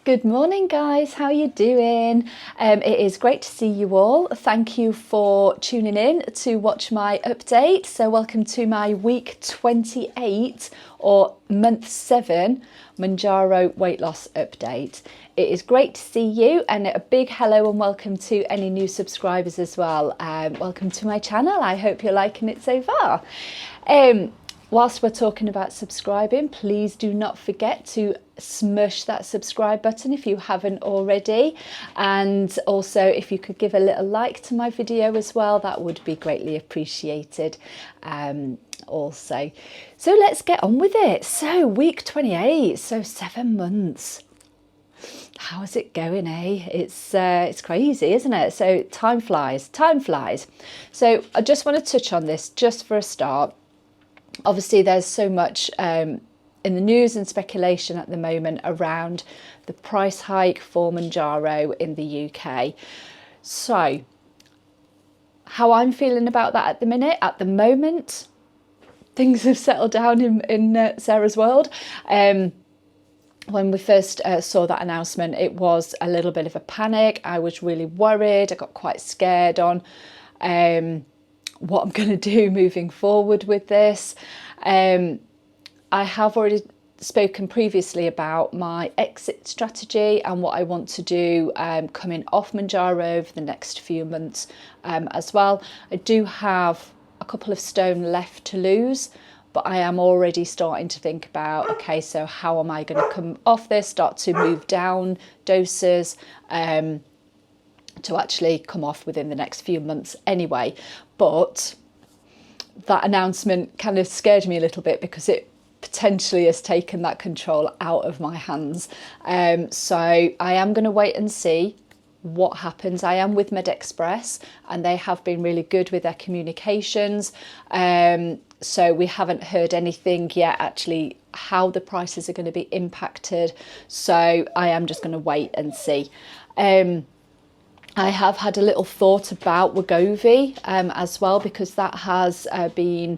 Good morning, guys. How are you doing? It is great to see you all. Thank you for tuning in to watch my update. So welcome to my week 28 or month 7 Mounjaro weight loss update. It is great to see you, and a big hello and welcome to any new subscribers as well. Welcome to my channel. I hope you're liking it so far. Whilst we're talking about subscribing, please do not forget to smush that subscribe button if you haven't already. And also, if you could give a little like to my video as well, that would be greatly appreciated also. So let's get on with it. So week 28, so 7 months. How is it going, eh? It's crazy, isn't it? So time flies, time flies. So I just want to touch on this just for a start. Obviously, there's so much in the news and speculation at the moment around the price hike for Mounjaro in the UK. So, how I'm feeling about that at the moment, things have settled down in Sarah's world. When we first saw that announcement, it was a little bit of a panic. I was really worried. I got quite scared on what I'm going to do moving forward with this. I have already spoken previously about my exit strategy and what I want to do coming off Mounjaro over the next few months as well. I do have a couple of stone left to lose, but I am already starting to think about, okay, so how am I going to come off this, start to move down doses to actually come off within the next few months anyway. But that announcement kind of scared me a little bit because it potentially has taken that control out of my hands. So I am going to wait and see what happens. I am with MedExpress and they have been really good with their communications. So we haven't heard anything yet actually how the prices are going to be impacted. So I am just going to wait and see. I have had a little thought about Wegovy as well, because that has been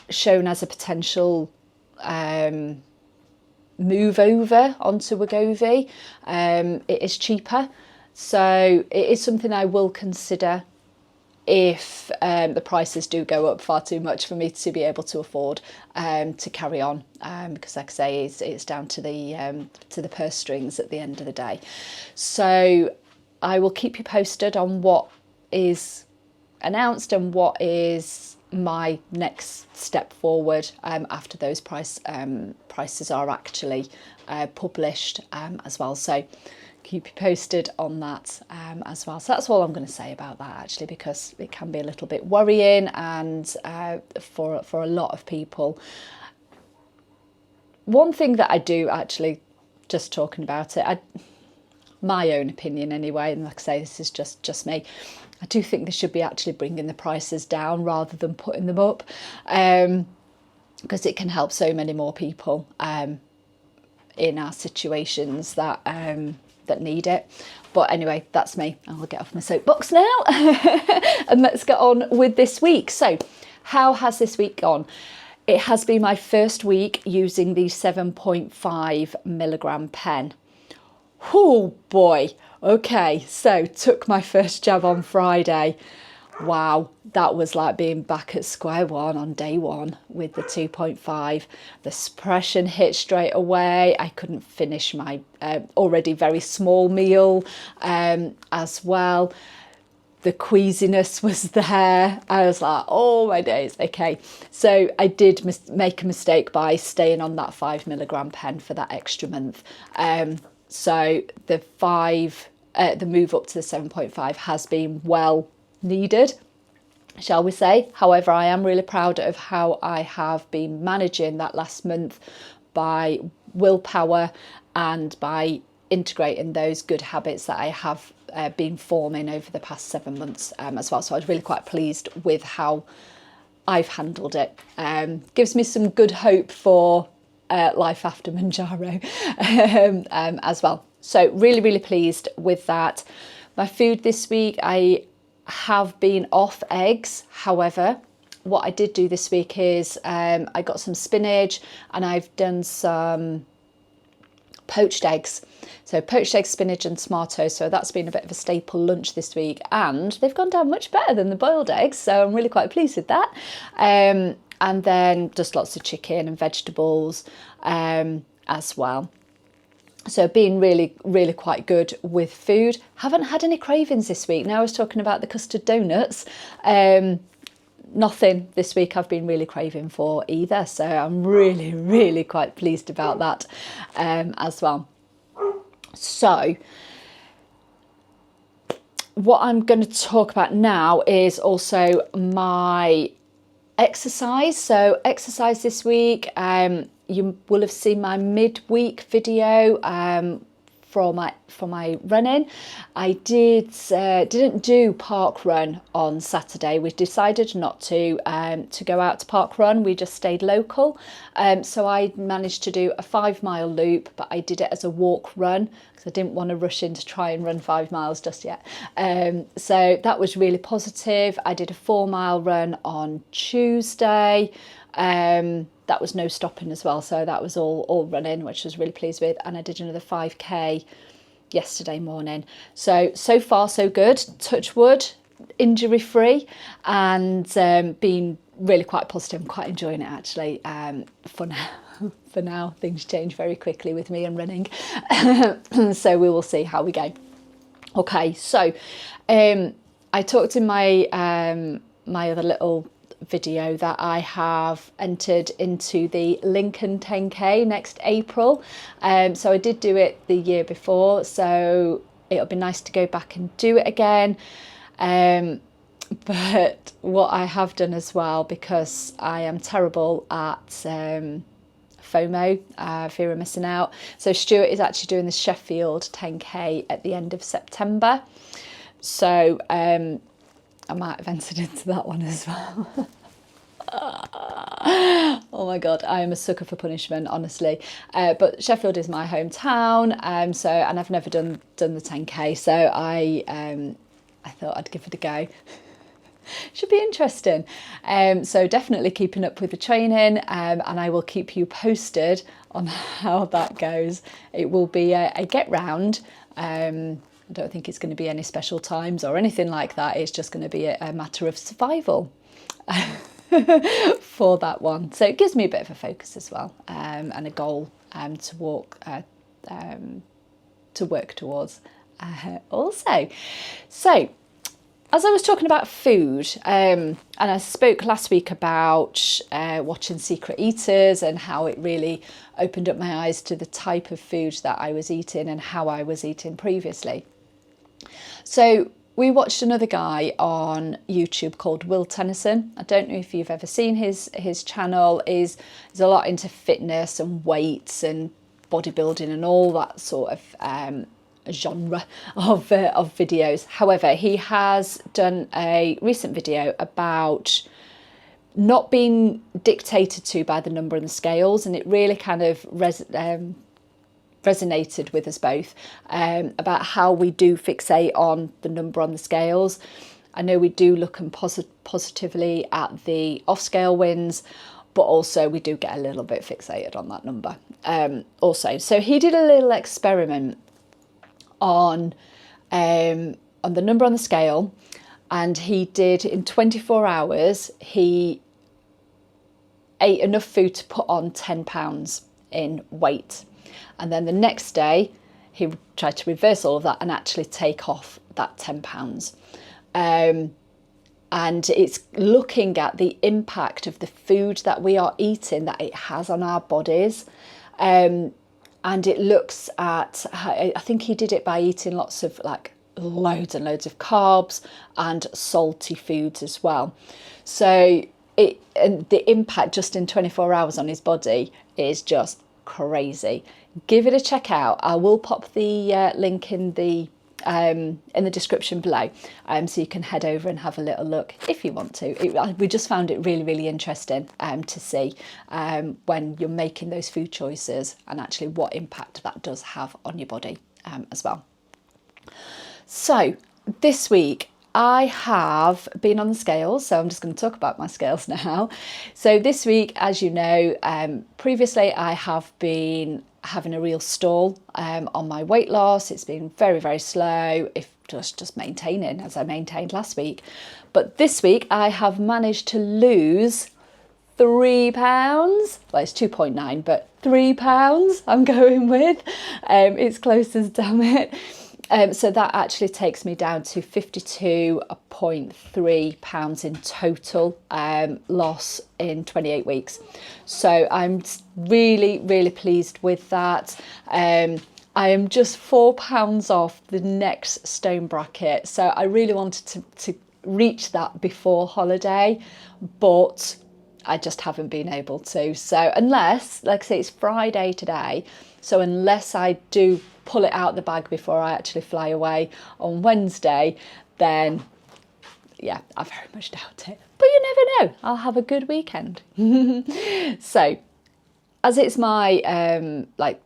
shown as a potential move over onto Wegovy. It is cheaper, so it is something I will consider if the prices do go up far too much for me to be able to afford to carry on, because like I say, it's down to the purse strings at the end of the day. So I will keep you posted on what is announced and what is my next step forward after those prices are actually published as well. So keep you posted on that as well. So that's all I'm going to say about that actually, because it can be a little bit worrying, and for a lot of people. One thing that I do actually, just talking about it, my own opinion anyway, and like I say, this is just me, I do think they should be actually bringing the prices down rather than putting them up, because it can help so many more people in our situations that need it. But anyway, that's me. I'll get off my soapbox now and let's get on with this week. So how has this week gone? It has been my first week using the 7.5 milligram pen. Oh boy. Okay, so took my first jab on Friday. Wow, that was like being back at square one on day one with the 2.5. The suppression hit straight away. I couldn't finish my already very small meal as well. The queasiness was there. I was like, oh my days. Okay, so I did make a mistake by staying on that 5 milligram pen for that extra month. So the move up to the 7.5 has been well needed, shall we say. However, I am really proud of how I have been managing that last month by willpower and by integrating those good habits that I have been forming over the past 7 months as well. So I was really quite pleased with how I've handled it. Gives me some good hope for life after Mounjaro as well. So really pleased with that. My food this week, I have been off eggs. However, what I did do this week is I got some spinach and I've done some poached eggs. So poached eggs, spinach and tomato. So that's been a bit of a staple lunch this week, and they've gone down much better than the boiled eggs. So I'm really quite pleased with that. And then just lots of chicken and vegetables as well. So being really, really quite good with food. Haven't had any cravings this week. Now I was talking about the custard donuts. Nothing this week I've been really craving for either. So I'm really, really quite pleased about that as well. So what I'm going to talk about now is also my exercise. So exercise this week, you will have seen my midweek video for my running. I didn't do park run on Saturday. We decided not to go out to park run. We just stayed local. So I managed to do a 5-mile loop, but I did it as a walk run because I didn't want to rush in to try and run 5 miles just yet. So that was really positive. I did a 4-mile run on Tuesday. That was no stopping as well, so that was all running, which I was really pleased with. And I did another 5k yesterday morning. So far so good, touch wood, injury free, and been really quite positive. I'm quite enjoying it actually. For now, things change very quickly with me and running. So we will see how we go. Okay, so I talked in my my other little video that I have entered into the Lincoln 10k next April. So I did do it the year before, so it'll be nice to go back and do it again. But what I have done as well, because I am terrible at FOMO, fear of missing out. So Stuart is actually doing the Sheffield 10k at the end of September. So I might have entered into that one as well. Oh my god, I am a sucker for punishment, honestly. But Sheffield is my hometown, and I've never done the 10k, so I thought I'd give it a go. Should be interesting. So definitely keeping up with the training, and I will keep you posted on how that goes. It will be a get round. I don't think it's going to be any special times or anything like that. It's just going to be a matter of survival for that one. So it gives me a bit of a focus as well, and a goal to work towards also. So as I was talking about food, and I spoke last week about watching Secret Eaters and how it really opened up my eyes to the type of food that I was eating and how I was eating previously. So we watched another guy on YouTube called Will Tennyson. I don't know if you've ever seen his channel. Is a lot into fitness and weights and bodybuilding and all that sort of genre of videos. However, he has done a recent video about not being dictated to by the number on the scales, and it really kind of resonated with us both, about how we do fixate on the number on the scales. I know we do look positively at the off-scale wins, but also we do get a little bit fixated on that number also. So he did a little experiment on the number on the scale, and he did, in 24 hours, he ate enough food to put on 10 pounds in weight. And then the next day, he tried to reverse all of that and actually take off that 10 pounds. And it's looking at the impact of the food that we are eating, that it has on our bodies. And it looks at, I think he did it by eating lots of loads and loads of carbs and salty foods as well. So and the impact just in 24 hours on his body is just crazy. Give it a check out. I will pop the link in the description below, so you can head over and have a little look if you want to. We just found it really, really interesting to see when you're making those food choices and actually what impact that does have on your body as well. So this week I have been on the scales, so I'm just going to talk about my scales now. So this week, as you know, previously I have been having a real stall on my weight loss. It's been very, very slow, if just maintaining as I maintained last week. But this week I have managed to lose 3 pounds. Well, it's 2.9, but 3 pounds I'm going with. It's close as damn it. So that actually takes me down to 52.3 pounds in total loss in 28 weeks. So I'm really, really pleased with that. I am just 4 pounds off the next stone bracket. So I really wanted to reach that before holiday, but I just haven't been able to. So unless, like I say, it's Friday today, so unless I do pull it out the bag before I actually fly away on Wednesday, then yeah, I very much doubt it. But you never know, I'll have a good weekend. So as it's my like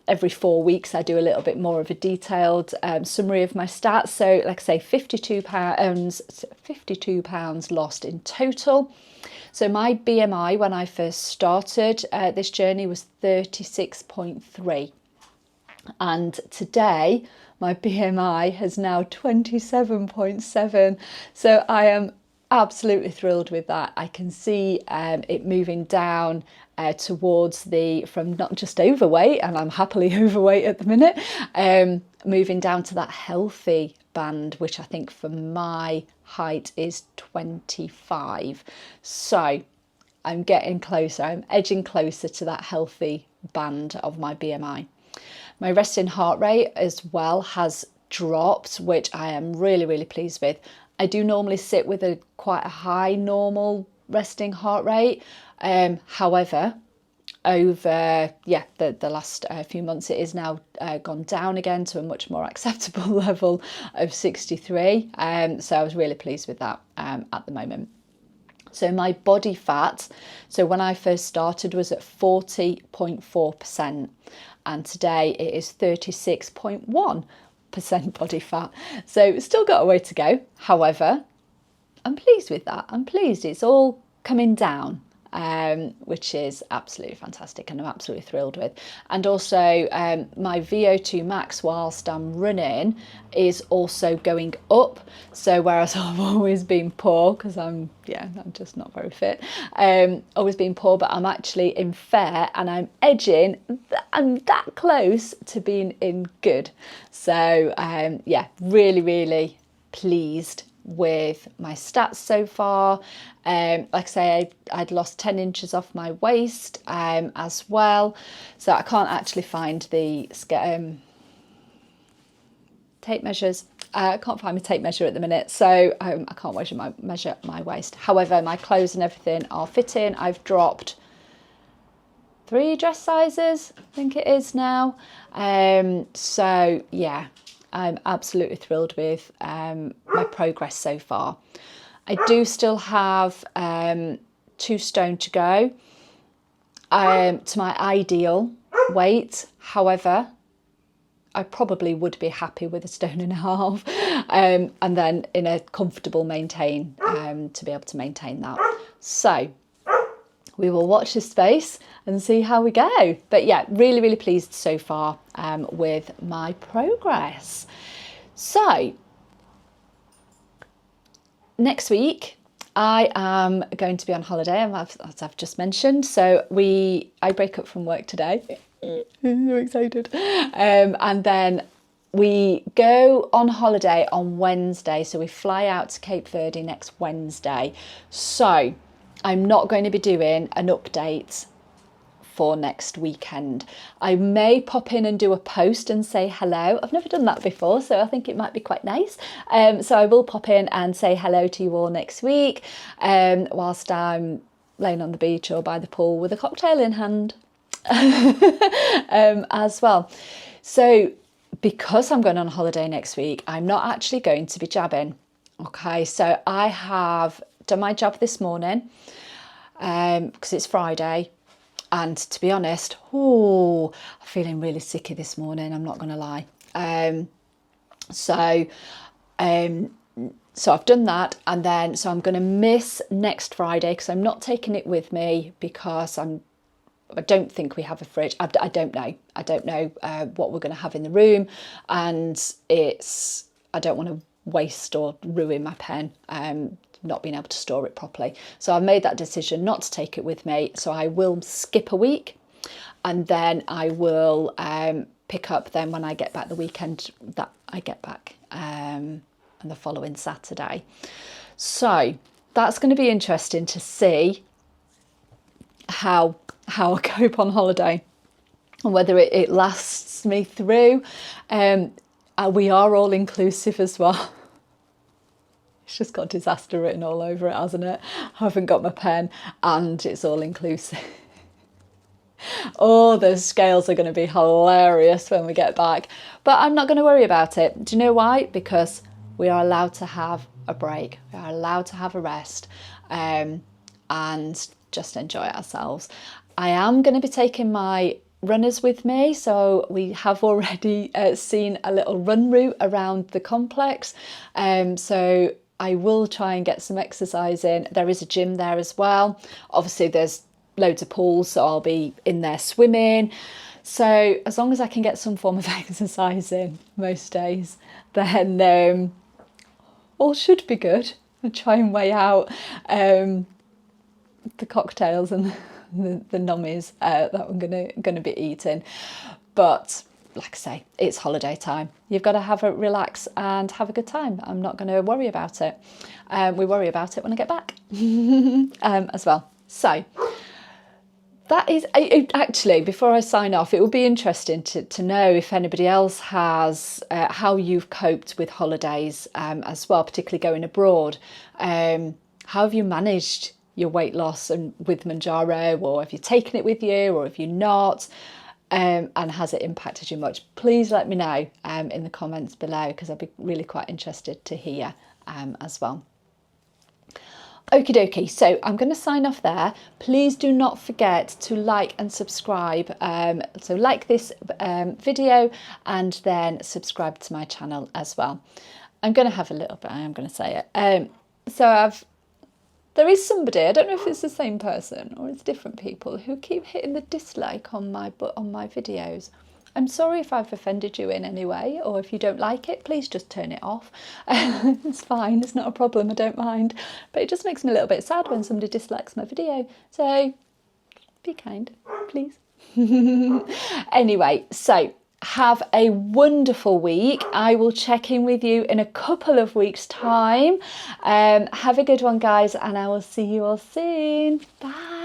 every 4 weeks I do a little bit more of a detailed summary of my stats. So like I say, 52 pounds lost in total. So my BMI when I first started this journey was 36.3. And today my BMI has now 27.7. So I am absolutely thrilled with that. I can see it moving down towards from not just overweight, and I'm happily overweight at the minute, moving down to that healthy band, which I think for my height is 25. So I'm getting closer, I'm edging closer to that healthy band of my BMI. My resting heart rate as well has dropped, which I am really, really pleased with. I do normally sit with quite a high normal resting heart rate. However, over the last few months, it is now gone down again to a much more acceptable level of 63. So I was really pleased with that at the moment. So my body fat, so when I first started, was at 40.4%, and today it is 36.1% body fat. So still got a way to go. However, I'm pleased with that. I'm pleased it's all coming down, which is absolutely fantastic, and I'm absolutely thrilled with. And also my VO2 max whilst I'm running is also going up. So whereas I've always been poor, because I'm just not very fit, always been poor, but I'm actually in fair, and I'm edging, I'm that close to being in good. So really, really pleased with my stats so far. Like I say, I'd lost 10 inches off my waist as well. So I can't actually find the tape measures. I can't find my tape measure at the minute, so I can't measure my waist. However, my clothes and everything are fitting. I've dropped 3 dress sizes, I think it is now. So yeah, I'm absolutely thrilled with my progress so far. I do still have 2 stone to go to my ideal weight. However, I probably would be happy with 1.5 stone, and then in a comfortable maintain to be able to maintain that. So we will watch this space and see how we go. But yeah, really, really pleased so far with my progress. So next week I am going to be on holiday, as I've just mentioned. So I break up from work today. I'm so excited. And then we go on holiday on Wednesday. So we fly out to Cape Verde next Wednesday. So I'm not going to be doing an update for next weekend. I may pop in and do a post and say hello. I've never done that before, so I think it might be quite nice. So I will pop in and say hello to you all next week whilst I'm laying on the beach or by the pool with a cocktail in hand as well. So because I'm going on holiday next week, I'm not actually going to be jabbing. Okay, so I have done my jab this morning because it's Friday. And to be honest, I'm feeling really sicky this morning, I'm not going to lie. So I've done that, and then so I'm going to miss next Friday because I'm not taking it with me because I'm I don't think we have a fridge. I don't know. I don't know what we're going to have in the room, and I don't want to waste or ruin my pen not being able to store it properly. So I've made that decision not to take it with me. So I will skip a week, and then I will pick up then when I get back the weekend that I get back, and the following Saturday. So that's going to be interesting to see how I cope on holiday and whether it lasts me through. We are all inclusive as well. It's just got disaster written all over it, hasn't it? I haven't got my pen, and it's all inclusive. Oh, the scales are going to be hilarious when we get back. But I'm not going to worry about it. Do you know why? Because we are allowed to have a break. We are allowed to have a rest, and just enjoy ourselves. I am going to be taking my runners with me, so we have already seen a little run route around the complex, so I will try and get some exercise in. There is a gym there as well. Obviously there's loads of pools, so I'll be in there swimming. So as long as I can get some form of exercise in most days, then all should be good. I'll try and weigh out the cocktails and the nummies that I'm gonna be eating. But like I say, it's holiday time. You've got to have a relax and have a good time. I'm not going to worry about it. We worry about it when I get back as well. So that is actually, before I sign off, it would be interesting to know if anybody else has how you've coped with holidays as well, particularly going abroad. How have you managed your weight loss and with Mounjaro, or have you taken it with you, or have you not? And has it impacted you much? Please let me know in the comments below, because I'd be really quite interested to hear as well. Okie dokie, so I'm going to sign off there. Please do not forget to like and subscribe. So like this video and then subscribe to my channel as well. I'm going to have a little bit, I am going to say it. There is somebody, I don't know if it's the same person or it's different people, who keep hitting the dislike on my videos. I'm sorry if I've offended you in any way, or if you don't like it, please just turn it off. It's fine, it's not a problem, I don't mind. But it just makes me a little bit sad when somebody dislikes my video. So be kind, please. Anyway, so have a wonderful week. I will check in with you in a couple of weeks' time. Have a good one, guys, and I will see you all soon. Bye.